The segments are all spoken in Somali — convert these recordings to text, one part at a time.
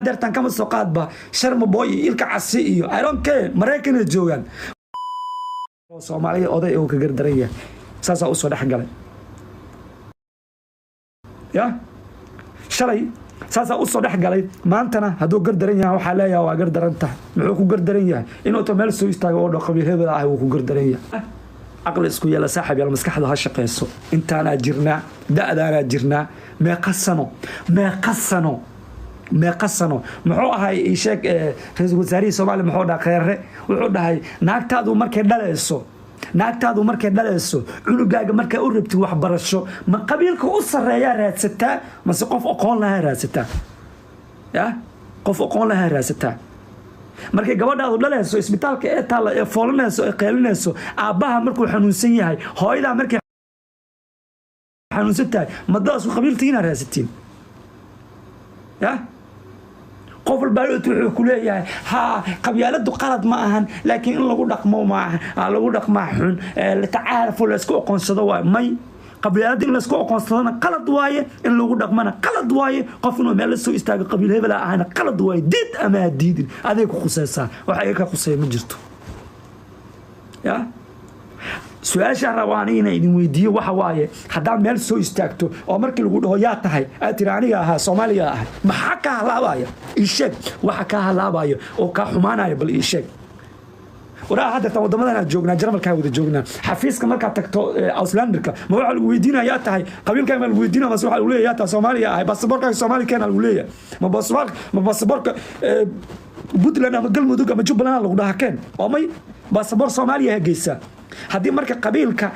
hadeertan kama soo qaadba sharma boy ilka casi iyo I don't care Mareykanka joogan Soomaaliya oday oo ka gardaraya saasa u soo dhaxgalay ya shalay saasa u soo dhaxgalay maantana haduu gardaran yahay waxa leeyahay waa gardaranta muxuu ku gardaran yahay inuu to meel soo istaago oo dhaqabi hebel ah uu ku gardaran yahay aqal isku yeela saaxiib yar maskaxda ha shaqeyso intaana jirna da'daana jirna meeqasano muxuu ahay sheeg ra'iisul wasaarihi Soomaaliya muxuu dhahay khayre wuxuu dhahay naagtaadu markay dhalayso cunugaaga markay u rabtay wax barasho ma qabiilka u sareeyaa raadsataa ma si qof aqoon lahaa raadsataa ya qof aqoon lahaa raadsataa markay gabadhaadu dhalayso isbitaalka ee taala ee foolanayso ee qeylinayso aabaha markuu xanuunsan yahay hooyada markay xanuunsan tahay madadaas qabiiltiina raadsatiin ya qof walba wuxuu ku leeyahay ha qabyaaladu qalad ma ahan laakiin in lagu dhaqmo ma aha lagu dhaqmaa xun la tacaaruf la isku aqoonsado waa may qabyaalada in la isku aqoonsadana qalad waaye in lagu dhaqmana qalad waaye qof inuu meel soo istaago qabiil hebel ahana qalad waaye diid ama diidin adeeg ku khusaysaa waxa ay ka khusay ma jirto ya su'aasha rabaan inay idin weydiiyo waxa waaye hadaa meel soo istaagto oo markii lagu dhaho yaa tahay aatiraaniga aha Soomaaliya ah maxaa ka halaabaya isheeg waxa ka halaabaya oo ka xumaanaya bal isheeg waraa hadda wadamadan joognaa Jarmalka wada joognaa xafiiska marka tagto Auslanderka ma waxa lagu weydiinaya tahay qabiilka ma lagu weydiinaya waxa lagu leeyahay taa Soomaaliya ah baasaboorka Soomaaliya kana lagu leeyahay ma baasaboorka Puntland ama Galmudug ama Jubbaland lagu dhaha oo may baasaboor Soomaaliya geysa haddii marka qabiilka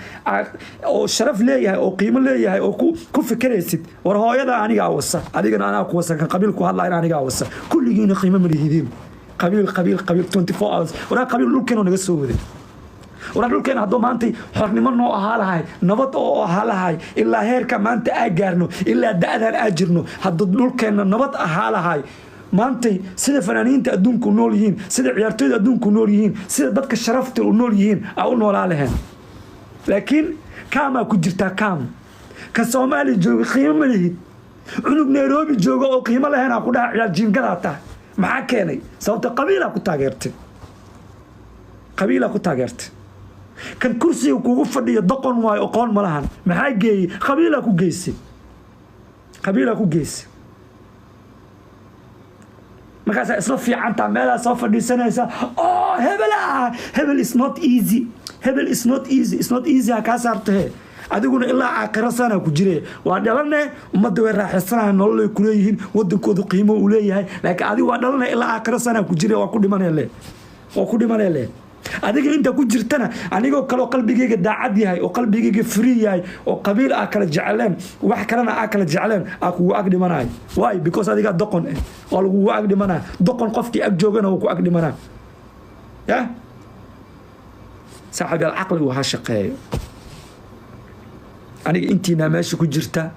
oo sharaf leeyahay oo qiimo leeyahay oo ku fikiraysid war hooyada aniga wasa adigana ana ku wasa qabiilku hadla aniga wasa kulligiina qiimo ma lihidin qabiil 24 hours wara qabiil dhulkeena naga soo waday wara dhulkeena hadoo maanta xornimo noo ahaa lahay nabad oo ahaa lahay ilaa heerka maanta ay gaarno ilaa da'dan ay jirno hadoo dhulkeena nabad ahaa lahay maantay sida fanaaniinta adduunku nool yihiin sida ciyaartooyda adduunku nool yihiin sida dadka sharafta u nool yihiin ay u noolaalehen laakiin kaama ku jirta ka Soomaali jooga qiimo lehid cunug Nairobi jooga oo qiimo lahayn ku dhaca ciyaar jiingada taa maxaa keenay sababta qabiila ku taageertay kan kursiga kugu fadhiyo doqon waayo aqoon ma lahan maxaa geeyay qabiila ku geysay markaas isla fiicanta meela soo fadhiisanaysa oh hebel is not easy ka saartay adiguna ilaa aakhira sana ku jiree waa dhalanay umada way raaxaysanayaan nolol ku leeyihiin wadankoodu qiimo u leeyahay laakiin adigu waa dhalanay ilaa aakhira sana ku jiree waa ku dhimanaylee adiga inta ku jirtana anigoo kale qalbigeyga daacad yahay oo qalbigeyga free yahay oo qabiil kala jecleen wax kalena kala jecleen kugu ag dhimanaay why because adiga doqon oo lagu ag dhimanaa doqon qofkii ag joogana uu ku ag dhimanaa ya saaxiib aqligu ha shaqeeyo aniga intiina meesha ku jirta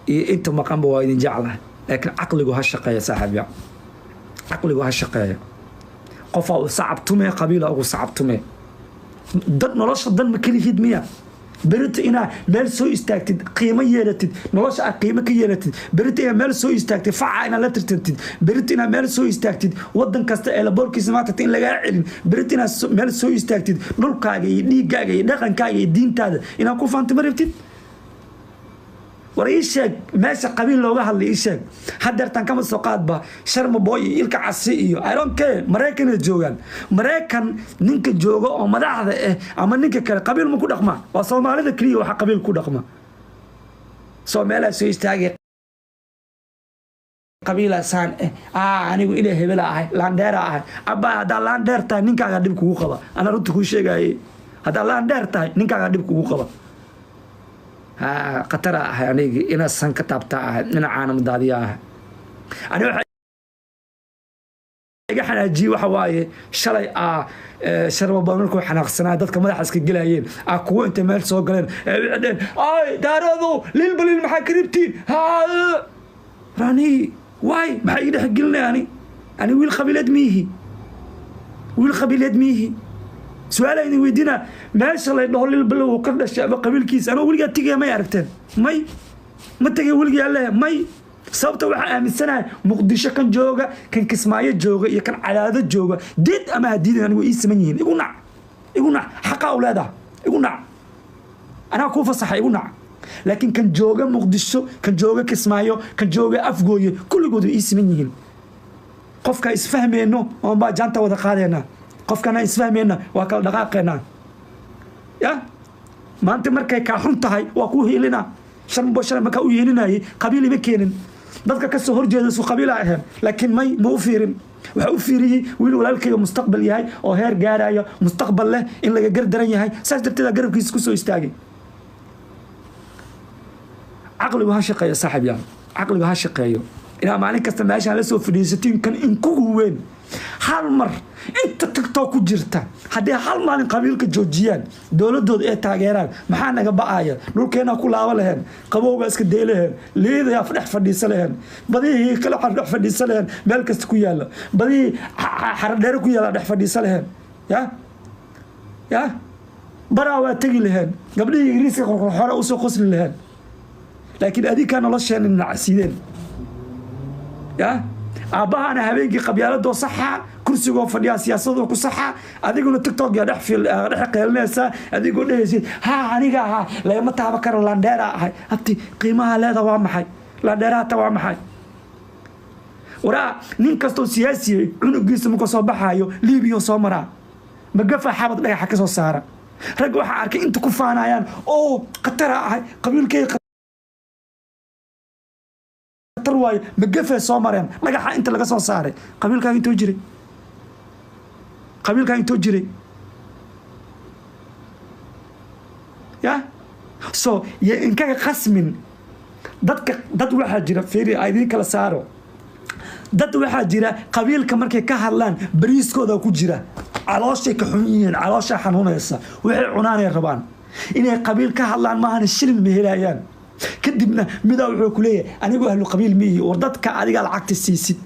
iyo inta maqanba waa idin jeclahay laakiin aqligu ha shaqeeyo saaxiib aqligu ha shaqeeyo qofa صعبتمه قبيله او صعبتمه dad nolosha dan ma kaliid miya berita ina meel soo istaagtid qiimo yeelatid nolosha qiimo ka yeelatid berita ina meel soo istaagtid faca ina la tirtirtid berita ina meel soo istaagtid wadan kasta ee la boorkiisa maanta in laga celin berita ina meel soo istaagtid dhulkaaga iyo dhiigaaga iyo dhaqankaaga iyo diintaada ina ku faanti maribtid وريشك ماشي قبيل لو جهل ليشك حدرتن كم سقاط با شرم بوي إلك عسي إيو I don't care مريكان الجوجان مريكان نينك الجوجا أو مدعه أما نينك كقبيل مو كود أقمع وصوم على ذا كليو حق قبيل كود أقمع صوم على سويس تاجي قبيلة سان أنا أقول إله بلا لاندير أبا هذا لاندير تاي نينك قاعد بكو خبا أنا رد كوشة جاي هذا لاندير تاي نينك قاعد بكو خبا قطر يعني إنا سان كتابتا إنا عالم داديا أنا حنا جي وحواي شلي شرب بانكو حنا خسنا دتك مدحس كجلايين اكو انت مeel soo galeen ay daarado lilbalil maxaa karibtiin rani way maxay idh xigilnay ani wiil qabiilad mihi su'aalayni weydina meesha la dhaho lilbalil ka dhashay qabiilkiisa ana waliga tigay may aragteen may ma tagay waliga alle may sababta waxa aaminsanahay muqdisho kan jooga kan kismaayo jooga iyo kan cadaado jooga did ama hadiidan anigu ii siman yihiin igu nac xaqa awlaada igu nac ana ku fasaxay igu nac laakiin kan jooga muqdisho kan jooga kismaayo kan jooga afgooye kulligoodu ii siman yihiin qofka isfahmeeno oo ba janta wada qaadayna qofkana isfahmeena waa kala dhaqaaqeena ya maanta markay ka xun tahay waa ku heelina shan boshar marka u yeelinayay qabiil ima keenin dadka ka soo horjeeda soo qabiil ahayn laakiin may ma u fiirin waxa u fiiriyay wiil walaalkayga mustaqbal yahay oo heer gaaraya mustaqbal leh in laga gardaran yahay saas darteed garabkiisa ku soo istaagay aqligu ha shaqeeyo saaxiib yaa aqligu ha shaqeeyo ina maalin kasta meesha la soo fadhiisatiin kan in kugu weyn hal mar inta TikTok ku jirta hadii hal maalin qabiilka joojiyaan dawladooda ay taageeraan maxaa naga ba'aya dhulkeena ku laaba lahayn qabowga iska deelayeen leedahay fadx fadhiisa lahayn badii kala fadx fadhiisa lahayn meel kasta ku yaala badii xaradheer ku yaala dhex fadhiisa lahayn ya baraawa tagi lahayn gabdhii ingiriiska hore u soo qosli lahayn laakiin adika nolosheen nacsiideen ya aabahana habeenkii qabyaaladoo saxa kursigoo fadhiya siyaasadoo ku saxa adiguna TikTok ya dhex qeelnaysa adigoo dhehaysid ha aniga ha leema taaba karo landheera ahay abti qiimaha leeda waa maxay landheera ta waa maxay wara nin kasto siyaasi cunugiisa ma soo baxayo Liibiyo soo maraa magafa xabad dhagax ka soo saara rag waxa arkay inta ku faanayaan oo qatara ahay qabiilkay tarwaay magafa soo mareen dhagaxa inta laga soo saaray qabiilkaaga intuu jiray ya so ya inkaga qasmin dad waxa jira fiiri aydin kala saaro dad waxa jira qabiilka markay ka hadlaan bariiskooda ku jira calooshay ka xun yihiin caloosha xanuunaysa waxay cunaanay rabaan inay qabiil ka hadlaan ma ahan shilin ma helayaan kadibna midaa wuxuu ku leeyahay anigu ahlu qabiil miyi war dadka adiga lacagta siisid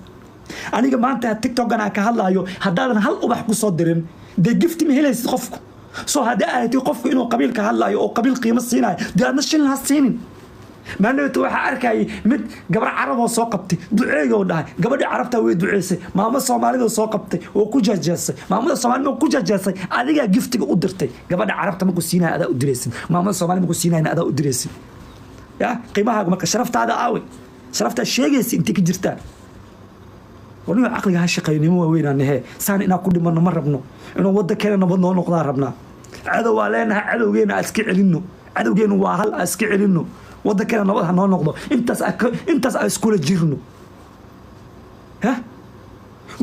aniga maanta TikTok-gana ka hadlaayo haddaadan hal ubax ku soo dirin de gift ma helaysid qofku soo haddii aad qofku inuu qabiil ka hadlaayo oo qabiil qiimo siinayo dee aadna shilin ha siinin maanta waxa arkay mid gabar carab oo soo qabtay duceeyo dhahay gabadhii carabta way duceysay maamo Soomaalida soo qabtay oo ku jaajasay maamada Soomaalida ku jaajasay adiga giftiga u dirtay gabadha carabta ma ku siinay adaa u direysin maamada Soomaalida ma ku siinay adaa u direysin ya qiimaha marka sharaftaada aawe sharafta sheegaysi inta ka jirta waniga aqliga ha shaqeynimo waa weynanahay saan ina ku dhimano ma rabno inuu wada kale nabad noo noqdaa rabnaa cadow waa leenahay cadowgeena iska celino cadowgeenu waa hal iska celino wada kale nabad ha noo noqdo intaas ay isku la jirno ha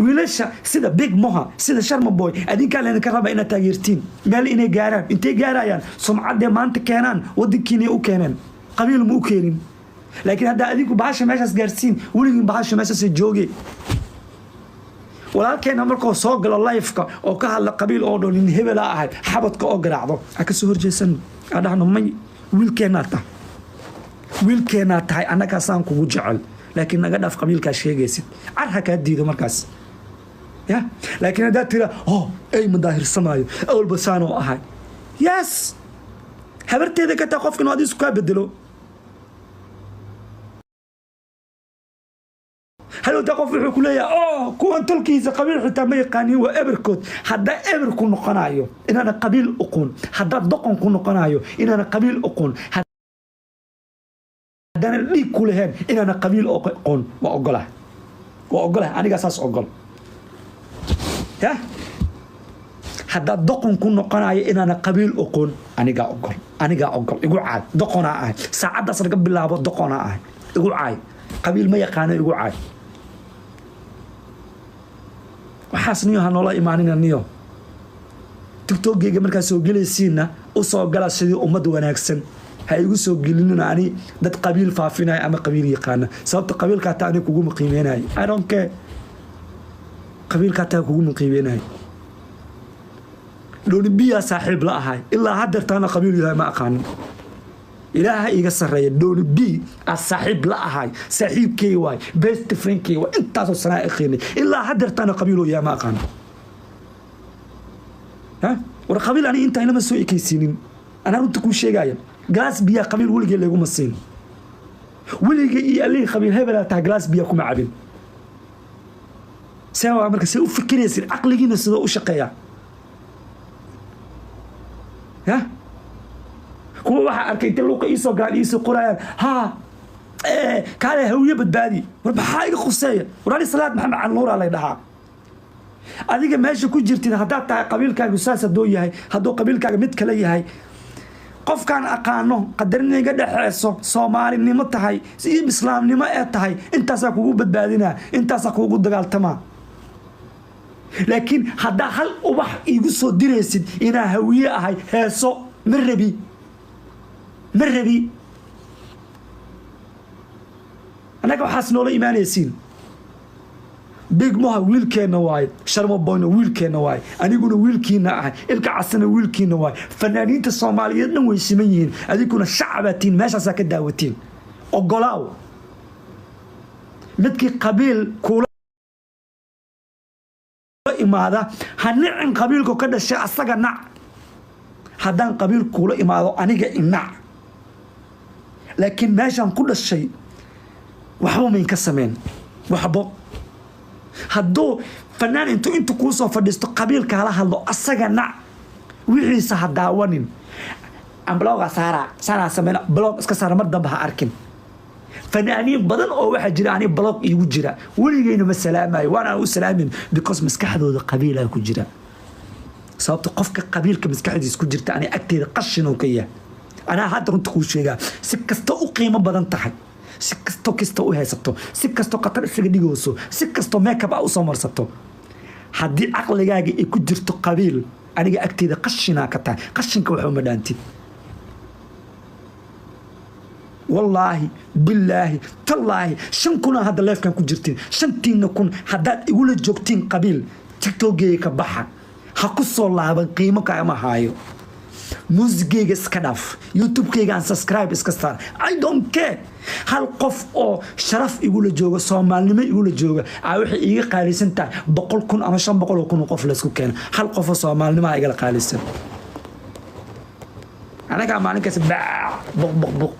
wiilasha sida Big Moha sida Sharma Boy adinka leen ka raba ina taageertiin meel inay gaaraan intay gaarayaan sumcadde maanta keenaan wadankiina u keenaan qabiil muu keenin laakiin hadda adigu baasha meeshaas gaarsiin weligiin baasha meeshaas joogay walaalkeena markuu soo galo live-ka oo ka hadla qabiil oo dhoolin hebel ahay xabadka oo garaacdo ka soo horjeesan adahno may wiilkeena tahay anaga saan kugu jecel laakiin naga dhaaf qabiilka sheegaysid arha ka diido markaas ya laakiin hadda tira ay madaahir samaayo awal basaan oo ahay yes habarteeda ka taa qofkan oo isku ka bedelo هل تقف في كلية كون تلكيز قبيل حتى ما يقاني وإبركوت حدا إبركون نقنايو إن أنا قبيل أقون حدا دقن كون نقنايو إن أنا قبيل أقون حدا لي كلهم إن أنا قبيل أقون وأقوله أنا قصص أقول يا حدا دقن كون نقنايو إن أنا قبيل أقون أنا أقول يقول عاد دقنا عاد ساعات أصل قبل الله دقنا عاد يقول عاد قبيل ما يقاني يقول عاد waxaasniyo hanoola imaaninaaniyo TikTok-geyga markaa soo gelaysiina u soo gala sidii ummad wanaagsan ha igu soo gelinina ani dad qabiil faafinay ama qabiil yaqaana sababta qabiilka taa ani kugu qiimeenay I don't care qabiilka taa kugu qiimeenay looni biya saaxiib la ahay ilaa hadartaana qabiil yahay ma aqaan ilaaha iga sareeyo dooni bi asaaxiib la ahay saaxiibkay waay best friendkay waa intaas oo sanaa aqeeni ilaa hadartaana qabiilo yaa ma aqaan ha war qabiil ani inta inama soo ekaysiinin ana runta ku sheegaya gaas biya qabiil waligeed lagu masiin ولي اللي قبيل هبل تاع جلاس بيكم عبين سوا مركز سو فكر يصير عقلينا سدا وشقيا ها هو waxa arkay luuqa iso gaal iso qorayaan ha kale hawiye badbaadi war maxaa iga khuseeya waraali salaad maxamed cali nuur la dhahaa adiga meesha ku jirtid hadaa tahay qabiilkaaga saasa doo yahay hadoo qabiilkaaga mid kale yahay qofkan aqaano qadarniga dhaxayso Soomaalinimo tahay si islaamnimo ee tahay intaas kugu badbaadina intaas kugu dagaaltama laakiin hadaa hal ubax igu soo direysid ina hawiye ahay heeso مربي أنا كم حاسس نولا إيمان يسين بيج موها ويل كنا واي شرم بوينا ويل كنا واي أنا يقولوا ويل كنا إلك عسنا ويل كنا واي فنانين الصوماليين نويسمين هذي كنا شعبتين ماشي ساكت داوتين أقلاو متك قبيل كولا إماذا هنعن قبيلكو كده الشيء أصلا نع هدان قبيل كولا إماذا أنا جا إمنع لكن ماشي عن كل الشيء وحبوا من كسمين وحبوا هدو فنان انتو كوسو فدستو قبيل كهلا هلو أساقا نع ويحيسا هداوانين عن بلوغا سارا سمينا بلوغ اسكا سارا مردن بها أركن فنانين بدن أو واحد جراني بلوغ إيو جرا وليجينو مسلامي وانا أقول سلامين بيكوز مسكحدو دا قبيلة يكو جرا sababta qofka qabiilka maskaxdiisa ku jirta ani agteeda qashin oo kaya ana hadda runta ku sheega si kasto u qiimo badan tahay si kasto u haysato si kasto qatar isaga dhigooso si kasto makeup u soo marsato hadii aqligaaga ay ku jirto qabiil aniga agteeda qashina ka tahay qashinka wuxuu ma dhaantid wallahi billahi tallahi shan kuna hada leefkan ku jirtiin shantiina kun hadaad igula joogtiin qabiil tiktokeega ka baxa hakusoo laaban qiimo kaama haayo muusigayga iska dhaaf youtube-kayga aan subscribe iska saar I don't care hal qof oo sharaf igula jooga Soomaalnimo igula jooga waxay iga qaalisan tahay 100,000 ama 500,000 qof la isku keeno hal qof oo Soomaalnimo iga qaalisan anaga maalinkaas baq